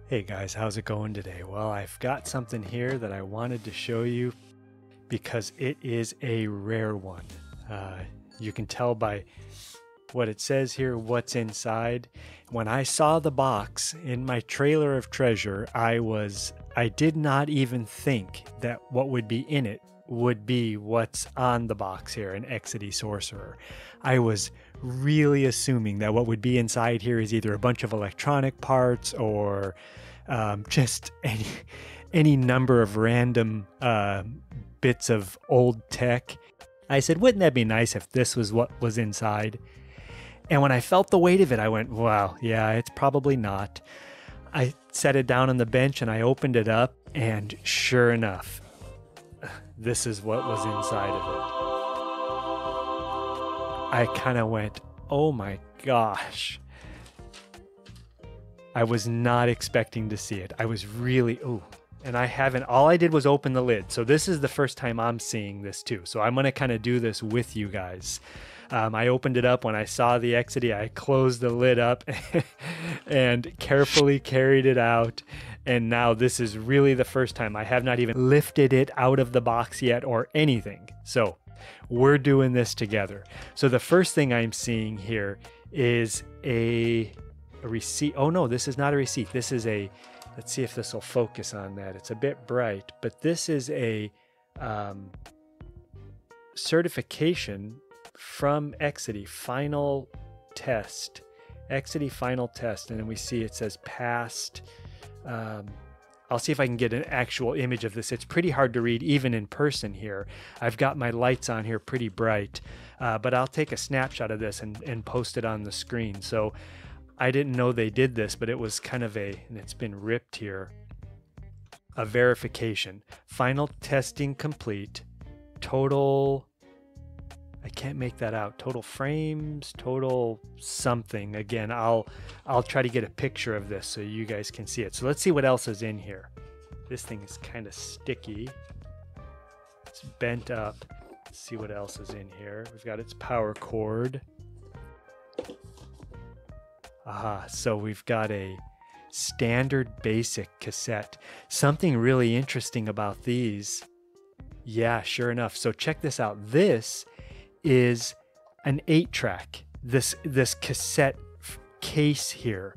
Hey guys, how's it going today? Well, I've got something here that I wanted to show you because it is a rare one. You can tell by what it says here what's inside. When I saw the box in my trailer of treasure, I did not even think that what would be in it would be what's on the box here, an Exidy Sorcerer. I was really assuming that what would be inside here is either a bunch of electronic parts or just any number of random bits of old tech. I said, wouldn't that be nice if this was what was inside? And when I felt the weight of it, I went, wow, yeah, it's probably not. I set it down on the bench and I opened it up, and sure enough, this is what was inside of it. I kind of went, oh my gosh. I was not expecting to see it. I was really, and all I did was open the lid. So this is the first time I'm seeing this too. So I'm going to kind of do this with you guys. I opened it up when I saw the Exidy. I closed the lid up and carefully carried it out. And now this is really the first time. I have not even lifted it out of the box yet or anything. So we're doing this together. So the first thing I'm seeing here is a receipt. Oh no, this is not a receipt. This is let's see if this will focus on that. It's a bit bright, but this is a certification from Exidy final test. Exidy final test. And then we see it says passed. I'll see if I can get an actual image of this. It's pretty hard to read even in person here. I've got my lights on here pretty bright, but I'll take a snapshot of this and post it on the screen. So I didn't know they did this, but it was kind of and it's been ripped here, a verification. Final testing complete. Total, I can't make that out. Total frames, total something. Again, I'll try to get a picture of this so you guys can see it. So let's see what else is in here. This thing is kind of sticky. It's bent up. Let's see what else is in here. We've got its power cord. Aha, so we've got a standard basic cassette. Something really interesting about these. Yeah, sure enough. So check this out. This is an 8-track. This cassette case here.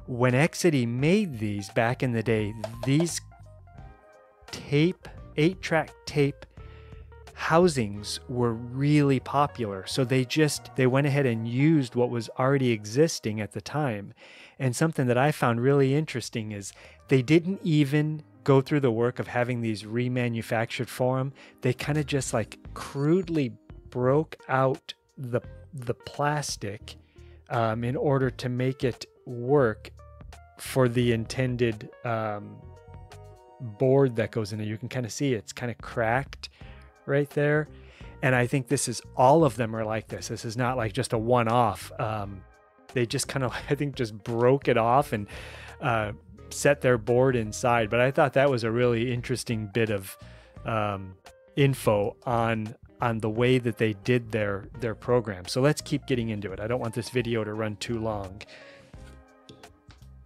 When Exidy made these back in the day, these 8-track tape housings were really popular. So they went ahead and used what was already existing at the time. And something that I found really interesting is they didn't even go through the work of having these remanufactured for them. They kind of just like crudely broke out the plastic in order to make it work for the intended board that goes in there. You can kind of see it's kind of cracked right there. And I think all of them are like this. This is not like just a one-off. They just kind of, I think, just broke it off and set their board inside. But I thought that was a really interesting bit of info on the way that they did their program. So let's keep getting into it. I don't want this video to run too long.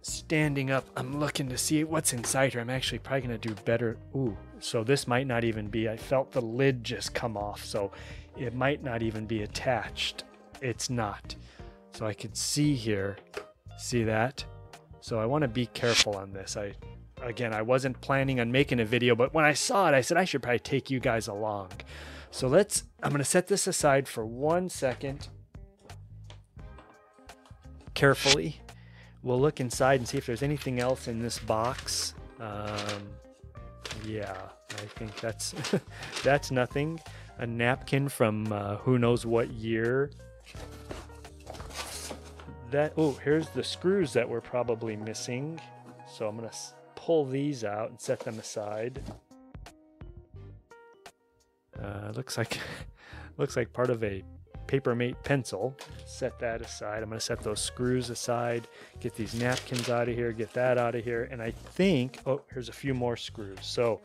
Standing up, I'm looking to see what's inside here. I'm actually probably going to do better. Ooh, so this might not even be, I felt the lid just come off, so it might not even be attached. It's not. So I could see here, see that? So I want to be careful on this. Again, I wasn't planning on making a video, but when I saw it, I said I should probably take you guys along. So I'm going to set this aside for 1 second. Carefully. We'll look inside and see if there's anything else in this box. Yeah, I think that's that's nothing. A napkin from who knows what year. Here's the screws that we're probably missing. So I'm gonna pull these out and set them aside. Looks like part of a Papermate pencil. Set that aside. I'm going to set those screws aside, get these napkins out of here, get that out of here, and I think, here's a few more screws. So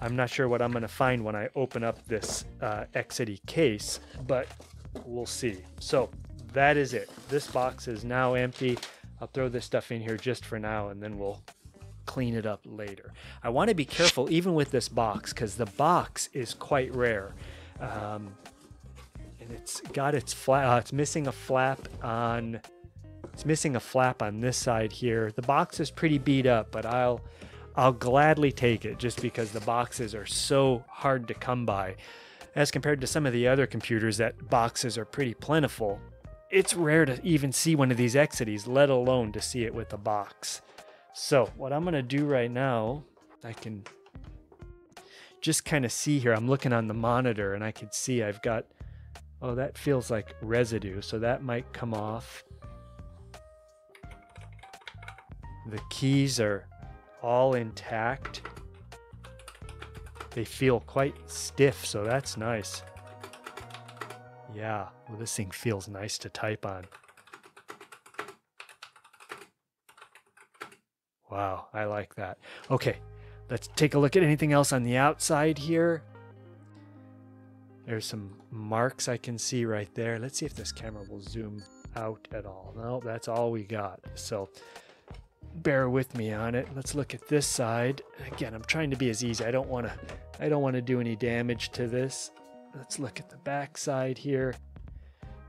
I'm not sure what I'm going to find when I open up this Exidy case, but we'll see. So that is it. This box is now empty. I'll throw this stuff in here just for now, and then we'll clean it up later. I want to be careful even with this box because the box is quite rare. And it's got its flap. It's missing a flap on. It's missing a flap on this side here. The box is pretty beat up, but I'll gladly take it just because the boxes are so hard to come by. As compared to some of the other computers that boxes are pretty plentiful, it's rare to even see one of these Exidys, let alone to see it with a box. So what I'm going to do right now, I can just kind of see here. I'm looking on the monitor and I can see I've got, oh, that feels like residue. So that might come off. The keys are all intact. They feel quite stiff, so that's nice. Yeah, well, this thing feels nice to type on. Wow, I like that. Okay, let's take a look at anything else on the outside here. There's some marks I can see right there. Let's see if this camera will zoom out at all. No, that's all we got. So bear with me on it. Let's look at this side. Again, I'm trying to be as easy. I don't want to do any damage to this. Let's look at the back side here.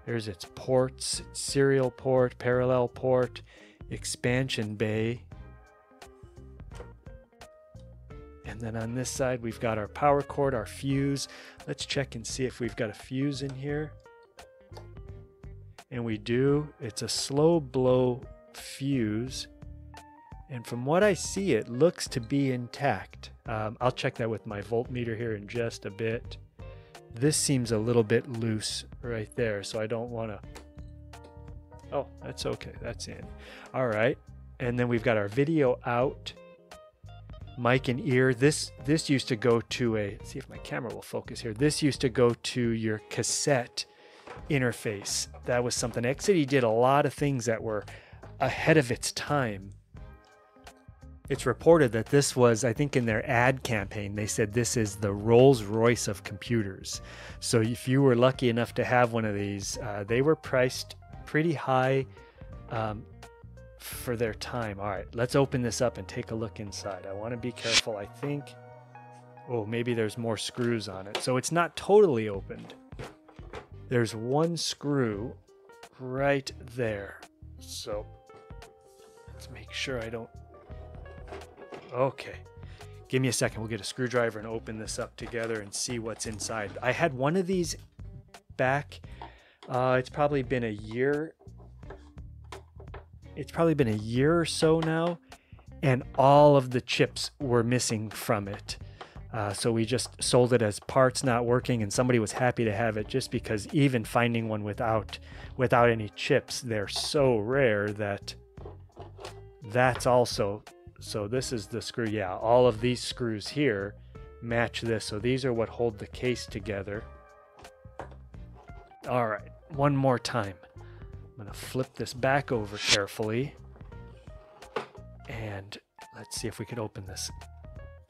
There's its ports, serial port, parallel port, expansion bay. And then on this side, we've got our power cord, our fuse. Let's check and see if we've got a fuse in here. And we do. It's a slow blow fuse. And from what I see, it looks to be intact. I'll check that with my voltmeter here in just a bit. This seems a little bit loose right there, so I don't want to... Oh, that's okay. That's in. All right. And then we've got our video out. Mic and ear. This used to go to a... Let's see if my camera will focus here. This used to go to your cassette interface. That was something. Exidy did a lot of things that were ahead of its time. It's reported that this was, I think in their ad campaign, they said this is the Rolls-Royce of computers. So if you were lucky enough to have one of these, they were priced pretty high for their time. All right, let's open this up and take a look inside. I want to be careful. I think, oh, maybe there's more screws on it. So it's not totally opened. There's one screw right there. So let's make sure I don't... Okay, give me a second. We'll get a screwdriver and open this up together and see what's inside. I had one of these back. It's probably been a year. It's probably been a year or so now, and all of the chips were missing from it. So we just sold it as parts not working, and somebody was happy to have it just because even finding one without any chips, they're so rare that that's also... So this is the screw. Yeah, all of these screws here match this. So these are what hold the case together. All right, one more time. I'm going to flip this back over carefully. And let's see if we could open this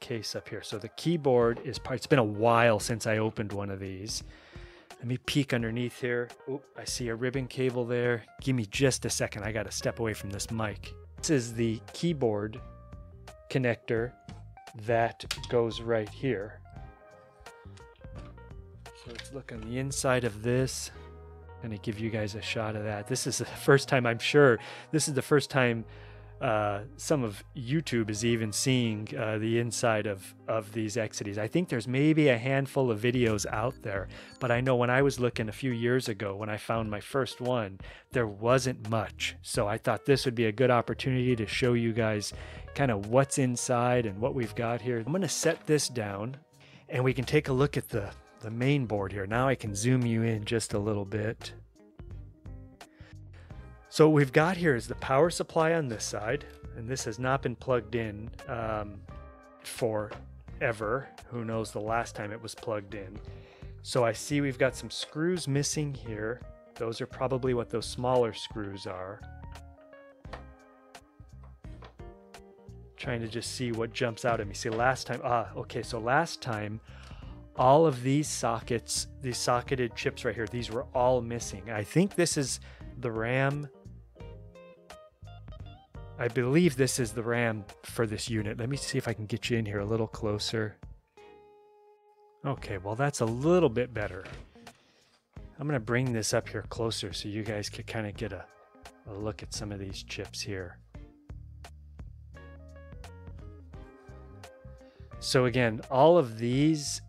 case up here. So the keyboard is part. It's been a while since I opened one of these. Let me peek underneath here. Oh, I see a ribbon cable there. Give me just a second. I got to step away from this mic. This is the keyboard connector that goes right here. So let's look on the inside of this. I'm going to give you guys a shot of that. This is the first time, I'm sure, this is the first time some of YouTube is even seeing the inside of these Exidys. I think there's maybe a handful of videos out there, but I know when I was looking a few years ago, when I found my first one, there wasn't much. So I thought this would be a good opportunity to show you guys kind of what's inside and what we've got here. I'm going to set this down and we can take a look at the main board here. Now I can zoom you in just a little bit. So what we've got here is the power supply on this side, and this has not been plugged in forever. Who knows the last time it was plugged in. So I see we've got some screws missing here. Those are probably what those smaller screws are. Trying to just see what jumps out at me. See, last time, okay, so last time, all of these sockets, these socketed chips right here, these were all missing. I think this is the RAM. I believe this is the RAM for this unit. Let me see if I can get you in here a little closer. Okay, well that's a little bit better. I'm going to bring this up here closer so you guys could kind of get a look at some of these chips here. So again, all of these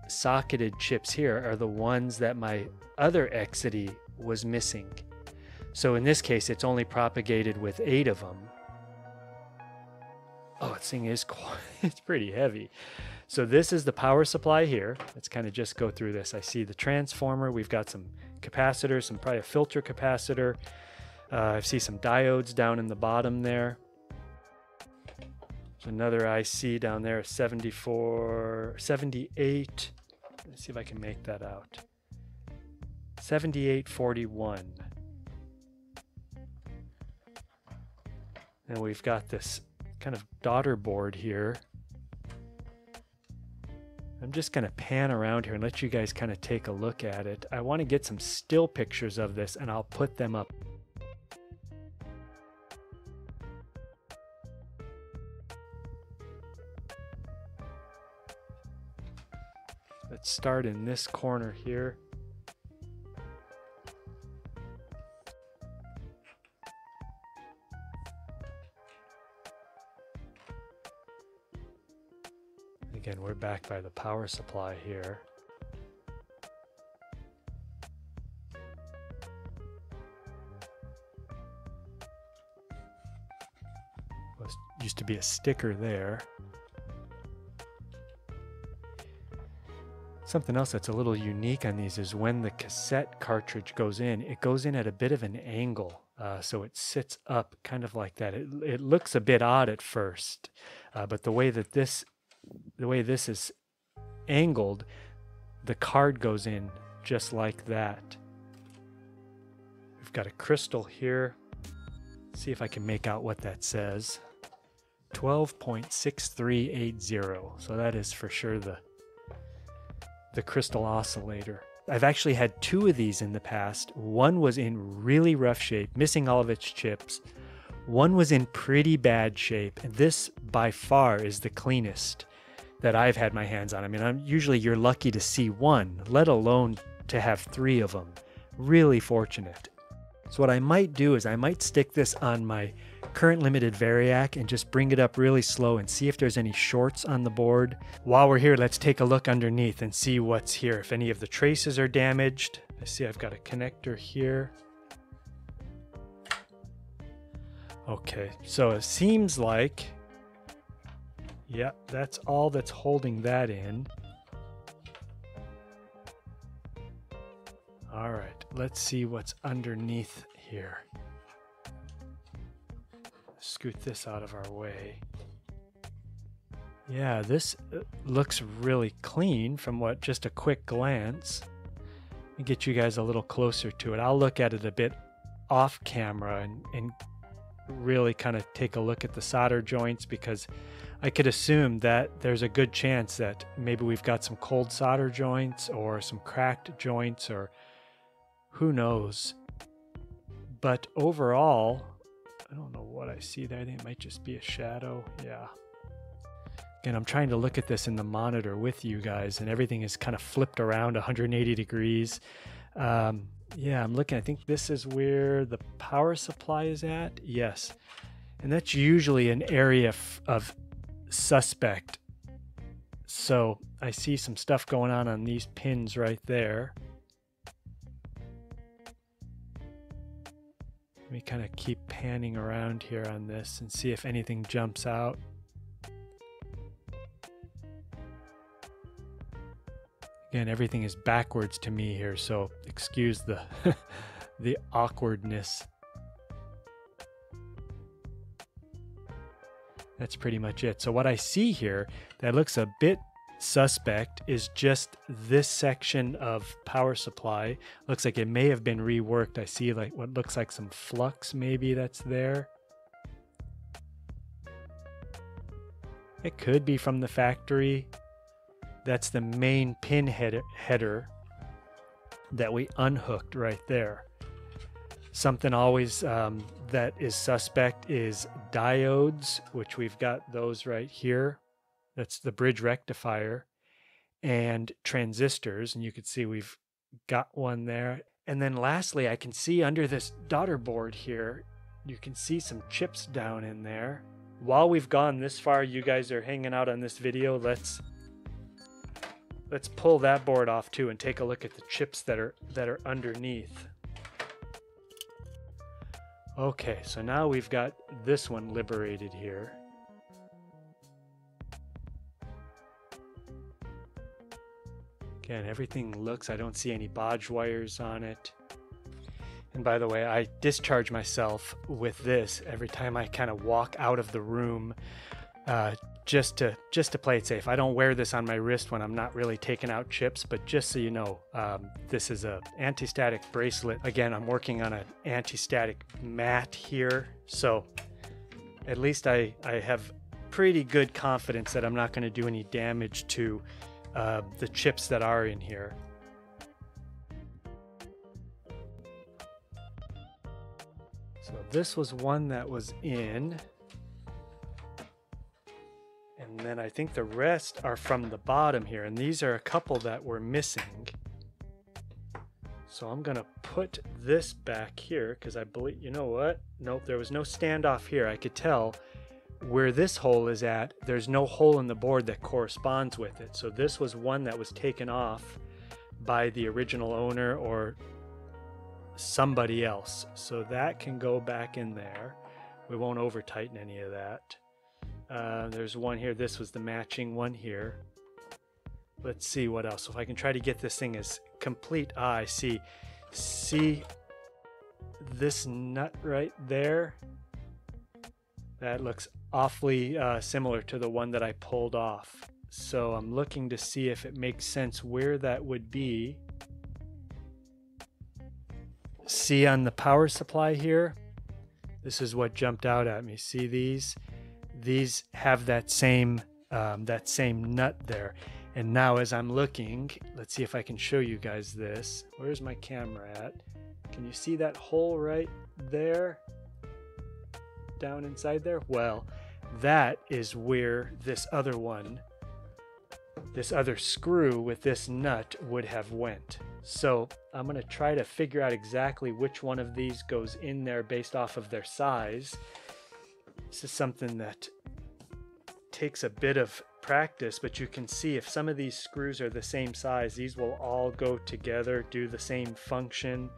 socketed chips here are the ones that my other Exidy was missing. So in this case, it's only propagated with 8 of them. Oh, this thing is it's pretty heavy. So this is the power supply here. Let's kind of just go through this. I see the transformer. We've got some capacitors, probably a filter capacitor. I see some diodes down in the bottom there. There's another IC down there, 78. Let's see if I can make that out. 7841. And we've got this kind of daughter board here. I'm just going to pan around here and let you guys kind of take a look at it. I want to get some still pictures of this and I'll put them up. Let's start in this corner here. Again, we're back by the power supply here. Used to be a sticker there. Something else that's a little unique on these is when the cassette cartridge goes in, it goes in at a bit of an angle. So it sits up kind of like that. It looks a bit odd at first, but the way this is angled, the card goes in just like that. We've got a crystal here. Let's see if I can make out what that says. 12.6380. So that is for sure the crystal oscillator. I've actually had 2 of these in the past. One was in really rough shape, missing all of its chips. One was in pretty bad shape. And this by far is the cleanest that I've had my hands on. I mean, usually you're lucky to see one, let alone to have 3 of them. Really fortunate. So what I might do is I might stick this on my current limited Variac and just bring it up really slow and see if there's any shorts on the board. While we're here, let's take a look underneath and see what's here. If any of the traces are damaged. I see I've got a connector here. Okay, so it seems like, yeah, that's all that's holding that in. All right, let's see what's underneath here. Scoot this out of our way. Yeah, this looks really clean from just a quick glance. Let me get you guys a little closer to it. I'll look at it a bit off camera and really kind of take a look at the solder joints, because I could assume that there's a good chance that maybe we've got some cold solder joints or some cracked joints, or who knows. But overall, I don't know what I see there. I think it might just be a shadow. Yeah. Again, I'm trying to look at this in the monitor with you guys, and everything is kind of flipped around 180 degrees. Yeah, I'm looking. I think this is where the power supply is at. Yes. And that's usually an area of suspect. So I see some stuff going on these pins right there. Let me kind of keep panning around here on this and see if anything jumps out. Again, everything is backwards to me here, so excuse the the awkwardness. That's pretty much it. So what I see here that looks a bit suspect is just this section of power supply. Looks like it may have been reworked. I see like what looks like some flux maybe that's there. It could be from the factory. That's the main pin header that we unhooked right there. Something always that is suspect is diodes, which we've got those right here. That's the bridge rectifier, and transistors, and you can see we've got one there. And then lastly, I can see under this daughter board here, you can see some chips down in there. While we've gone this far, you guys are hanging out on this video, let's pull that board off too and take a look at the chips that are underneath. Okay, so now we've got this one liberated here. Again, everything looks, I don't see any bodge wires on it. And by the way, I discharge myself with this every time I kind of walk out of the room, just to play it safe. I don't wear this on my wrist when I'm not really taking out chips, but just so you know, this is a anti-static bracelet. Again, I'm working on an anti-static mat here, so at least I have pretty good confidence that I'm not going to do any damage to the chips that are in here. So this was one that was in, and then I think the rest are from the bottom here, and these are a couple that were missing. So I'm gonna put this back here because I believe, you know what? Nope, there was no standoff here. I could tell where this hole is at, there's no hole in the board that corresponds with it. So this was one that was taken off by the original owner or somebody else. So that can go back in there. We won't over tighten any of that. There's one here. This was the matching one here. Let's see what else. So if I can try to get this thing as complete. I see this nut right there. That looks awfully similar to the one that I pulled off. So I'm looking to see if it makes sense where that would be. See on the power supply here, this is what jumped out at me. See these? These have that same nut there. And now as I'm looking, let's see if I can show you guys this. Where's my camera at? Can you see that hole right there? Down inside there? Well, that is where this other one, this other screw with this nut would have went. So I'm going to try to figure out exactly which one of these goes in there based off of their size. This is something that takes a bit of practice, but you can see if some of these screws are the same size, these will all go together, do the same function.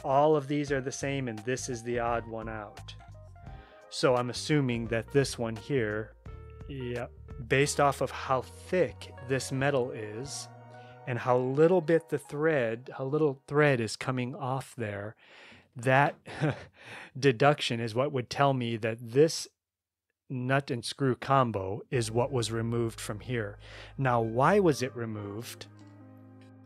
All of these are the same, and this is the odd one out. So I'm assuming that this one here, yep, based off of how thick this metal is and how little thread is coming off there, that deduction is what would tell me that this nut and screw combo is what was removed from here. Now, why was it removed?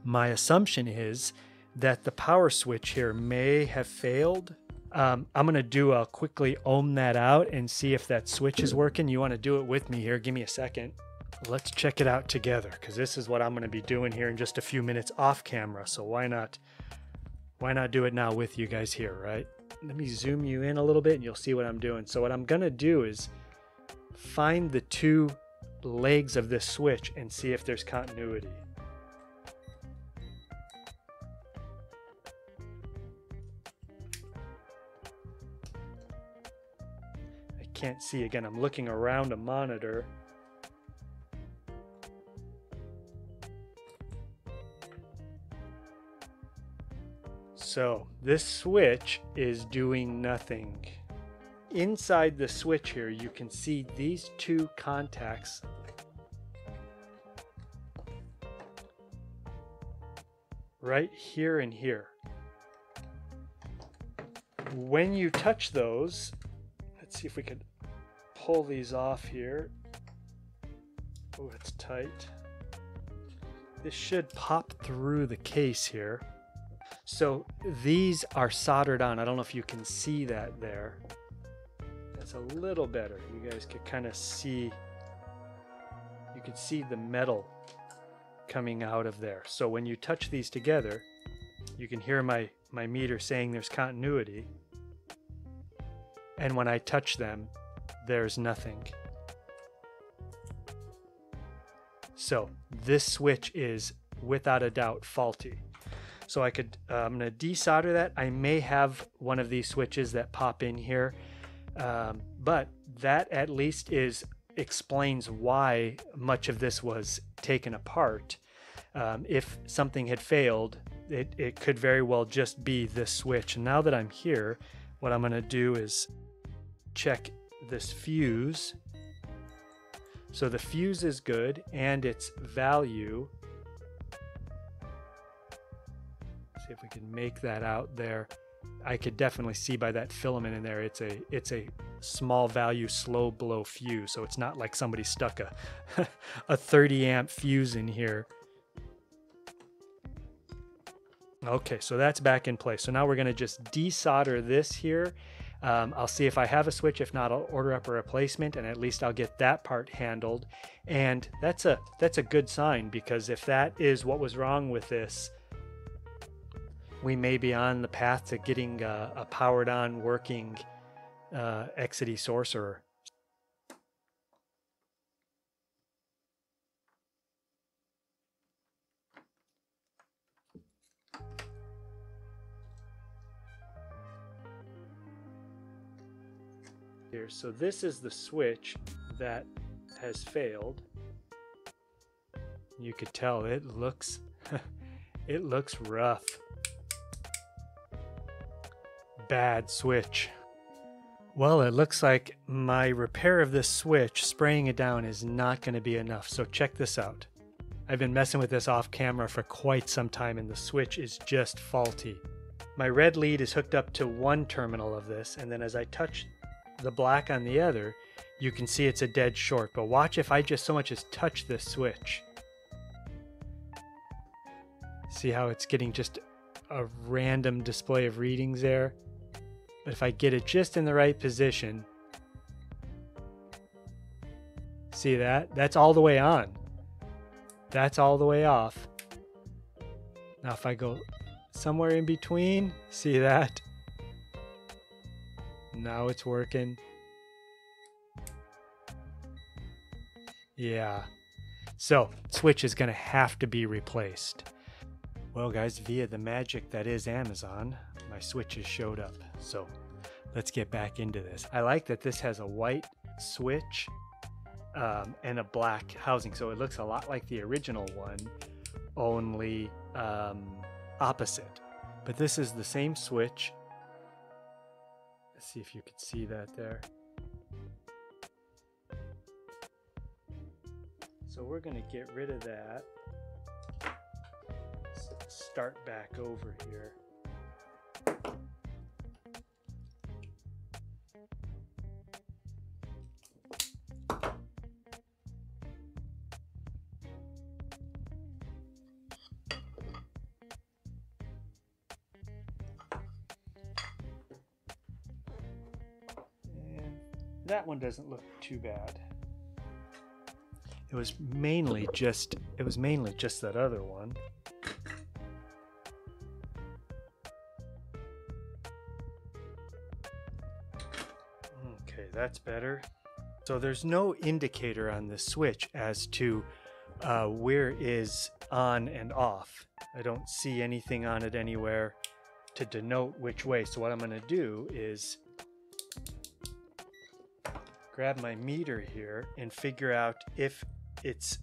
My assumption is that the power switch here may have failed. I'm going to do a quickly ohm that out and see if that switch is working. You want to do it with me here? Give me a second. Let's check it out together, because this is what I'm going to be doing here in just a few minutes off camera. So why not do it now with you guys here, right? Let me zoom you in a little bit and you'll see what I'm doing. So what I'm going to do is find the two legs of this switch and see if there's continuity. Can't see. Again, I'm looking around a monitor. So this switch is doing nothing. Inside the switch here, you can see these two contacts right here and here. When you touch those, let's see if we could pull these off here. Oh, it's tight. This should pop through the case here. So these are soldered on. I don't know if you can see that there. That's a little better. You guys could kind of see, you could see the metal coming out of there. So when you touch these together, you can hear my my meter saying there's continuity. And when I touch them, there's nothing. So this switch is without a doubt faulty. So I'm going to desolder that. I may have one of these switches that pop in here, but that at least explains why much of this was taken apart. If something had failed, it could very well just be this switch. And now that I'm here, what I'm going to do is check this fuse. So the fuse is good, and its value, see if we can make that out there. I could definitely see by that filament in there, it's a small value slow blow fuse. So it's not like somebody stuck a 30 amp fuse in here. Okay, so that's back in place. So now we're going to just desolder this here. I'll see if I have a switch. If not, I'll order up a replacement, and at least I'll get that part handled. And that's a good sign, because if that is what was wrong with this, we may be on the path to getting a powered on working Exidy Sorcerer. Here, so this is the switch that has failed. You could tell it looks it looks rough. Bad switch. Well, it looks like my repair of this switch, spraying it down, is not going to be enough. So check this out. I've been messing with this off camera for quite some time, and the switch is just faulty. My red lead is hooked up to one terminal of this, and then as I touch the black on the other, you can see it's a dead short. But watch if I just so much as touch this switch. See how it's getting just a random display of readings there? But if I get it just in the right position, see that? That's all the way on. That's all the way off. Now if I go somewhere in between, see that? Now it's working. Yeah. So, switch is going to have to be replaced. Well guys, via the magic that is Amazon, my switches showed up. So let's get back into this. I like that this has a white switch and a black housing. So it looks a lot like the original one, only opposite. But this is the same switch. Let's see if you could see that there. So we're going to get rid of that. Start back over here. And that one doesn't look too bad. It was mainly just that other one. Okay, that's better. So there's no indicator on the switch as to where is on and off. I don't see anything on it anywhere to denote which way. So what I'm going to do is grab my meter here and figure out if it's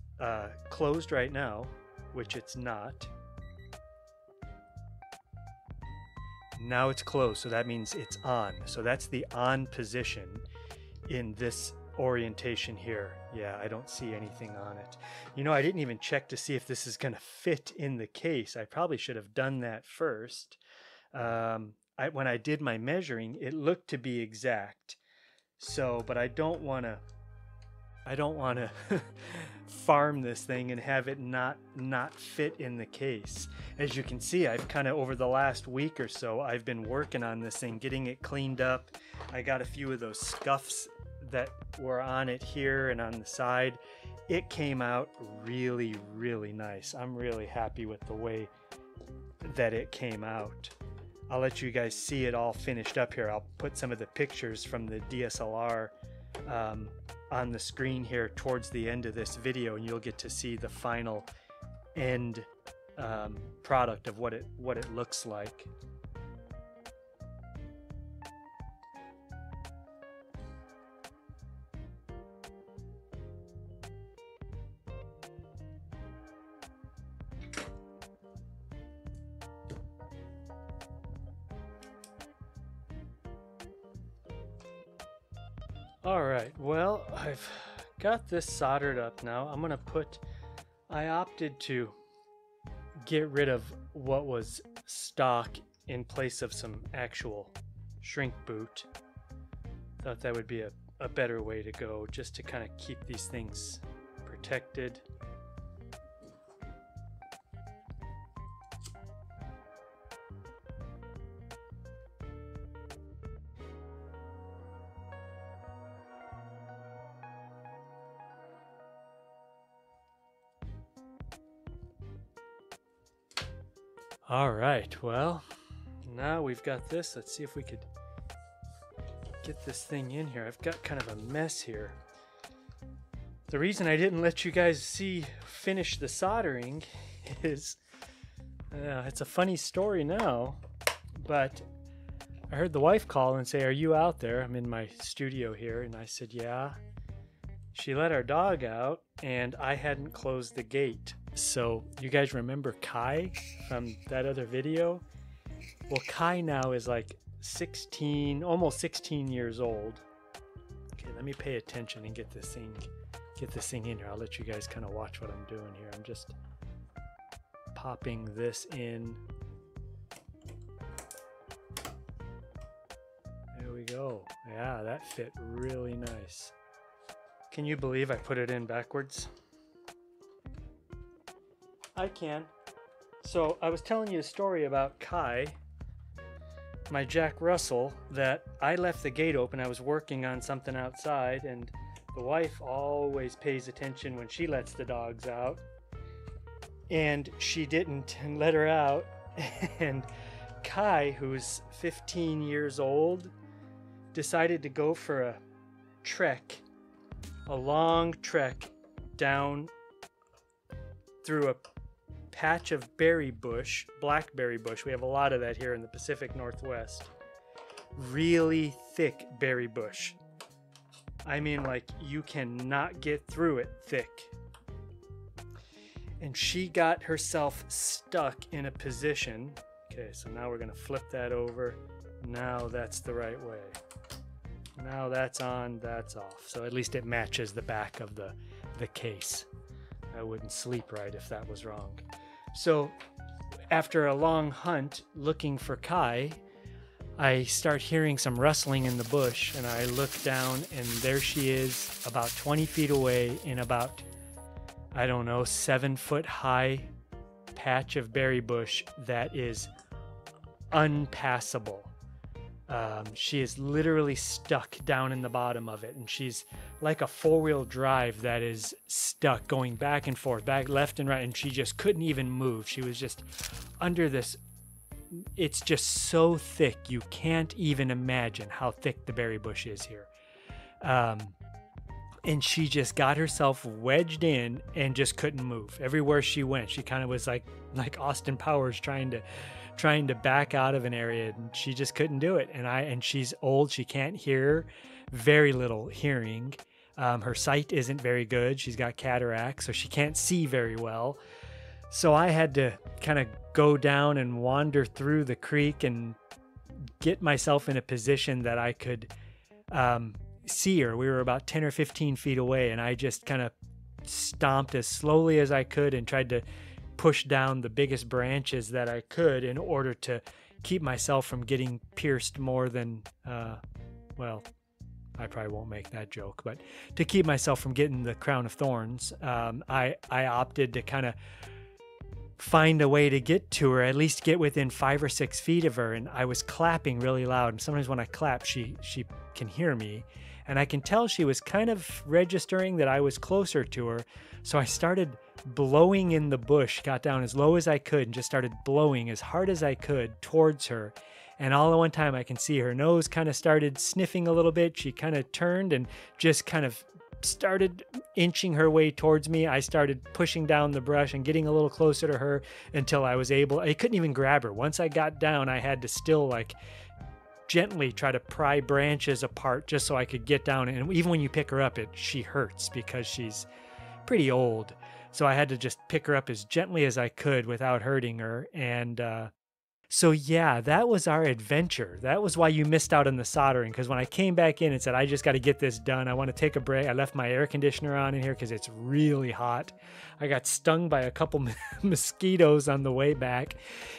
closed right now, which it's not. Now it's closed, so that means it's on. So that's the on position in this orientation here. Yeah, I don't see anything on it. You know, I didn't even check to see if this is going to fit in the case. I probably should have done that first. When I did my measuring, it looked to be exact. So, but I don't want to farm this thing and have it not fit in the case. As you can see, I've kind of over the last week or so, I've been working on this thing, getting it cleaned up. I got a few of those scuffs that were on it here and on the side. It came out really, really nice. I'm really happy with the way that it came out. I'll let you guys see it all finished up here. I'll put some of the pictures from the DSLR on the screen here towards the end of this video, and you'll get to see the final end product of what it looks like. All right, well, I've got this soldered up now. I opted to get rid of what was stock in place of some actual shrink boot. Thought that would be a better way to go, just to kind of keep these things protected. All right, well, now we've got this. Let's see if we could get this thing in here. I've got kind of a mess here. The reason I didn't let you guys finish the soldering is, it's a funny story now, but I heard the wife call and say, "Are you out there?" I'm in my studio here, and I said, "Yeah." She let our dog out, and I hadn't closed the gate. So you guys remember Kai from that other video? Well, Kai now is like 16, almost 16 years old. Okay, let me pay attention and get this thing in here. I'll let you guys kind of watch what I'm doing here. I'm just popping this in. There we go. Yeah, that fit really nice. Can you believe I put it in backwards? I can. So I was telling you a story about Kai, my Jack Russell, that I left the gate open. I was working on something outside, and the wife always pays attention when she lets the dogs out. And she didn't let her out. And Kai, who's 15 years old, decided to go for a trek, a long trek down through a patch of berry bush, blackberry bush. We have a lot of that here in the Pacific Northwest. Really thick berry bush. I mean, like, you cannot get through it thick. And she got herself stuck in a position. Okay, so now we're gonna flip that over. Now that's the right way. Now that's on, that's off. So at least it matches the back of the case. I wouldn't sleep right if that was wrong. So after a long hunt looking for Kai, I start hearing some rustling in the bush, and I look down, and there she is, about 20 feet away in about, I don't know, 7-foot high patch of berry bush that is unpassable. She is literally stuck down in the bottom of it, and she's like a 4-wheel drive that is stuck, going back and forth, back left and right, and she just couldn't even move. She was just under this. It's just so thick, you can't even imagine how thick the berry bush is here. And she just got herself wedged in and just couldn't move. Everywhere she went, she kind of was like Austin Powers trying to back out of an area, and she just couldn't do it. And she's old, she can't hear, very little hearing. Her sight isn't very good. She's got cataracts, so she can't see very well. So I had to kind of go down and wander through the creek and get myself in a position that I could see her. We were about 10 or 15 feet away, and I just kind of stomped as slowly as I could and tried to push down the biggest branches that I could in order to keep myself from getting pierced more than, well, I probably won't make that joke, but to keep myself from getting the crown of thorns, I opted to kind of find a way to get to her, at least get within 5 or 6 feet of her. And I was clapping really loud. And sometimes when I clap, she can hear me. And I can tell she was kind of registering that I was closer to her. So I started blowing in the bush, got down as low as I could, and just started blowing as hard as I could towards her. And all at one time I can see her nose kind of started sniffing a little bit. She kind of turned and just kind of started inching her way towards me. I started pushing down the brush and getting a little closer to her until I couldn't even grab her. Once I got down, I had to still like gently try to pry branches apart just so I could get down. And even when you pick her up, she hurts because she's pretty old. So I had to just pick her up as gently as I could without hurting her. And so yeah, that was our adventure. That was why you missed out on the soldering, because when I came back in and said, I just got to get this done, I want to take a break. I left my air conditioner on in here because it's really hot. I got stung by a couple mosquitoes on the way back.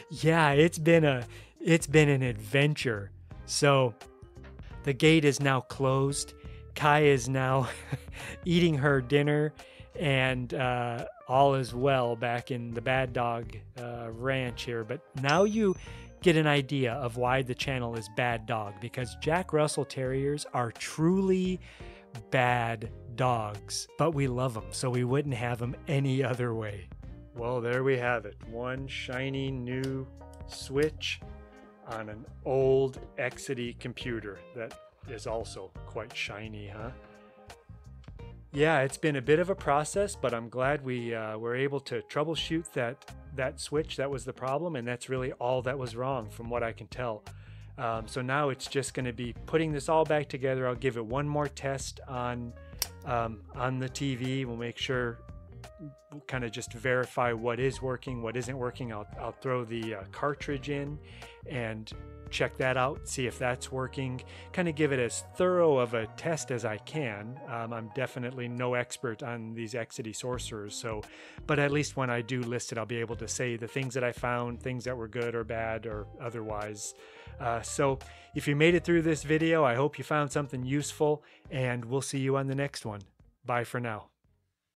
Yeah, it's been an adventure. So the gate is now closed. Kai is now eating her dinner, and all is well back in the Bad Dog ranch here. But now you get an idea of why the channel is Bad Dog, because Jack Russell Terriers are truly bad dogs, but we love them, so we wouldn't have them any other way. Well, there we have it. One shiny new switch on an old Exidy computer that is also quite shiny, huh? Yeah, it's been a bit of a process, but I'm glad we were able to troubleshoot that switch. That was the problem, and that's really all that was wrong from what I can tell. So now it's just going to be putting this all back together. I'll give it one more test on the TV. We'll make sure, kind of just verify what is working, what isn't working. I'll throw the cartridge in and check that out, see if that's working, kind of give it as thorough of a test as I can. I'm definitely no expert on these Exidy Sorcerers, but at least when I do list it, I'll be able to say the things that I found, things that were good or bad or otherwise. So if you made it through this video, I hope you found something useful, and we'll see you on the next one. Bye for now.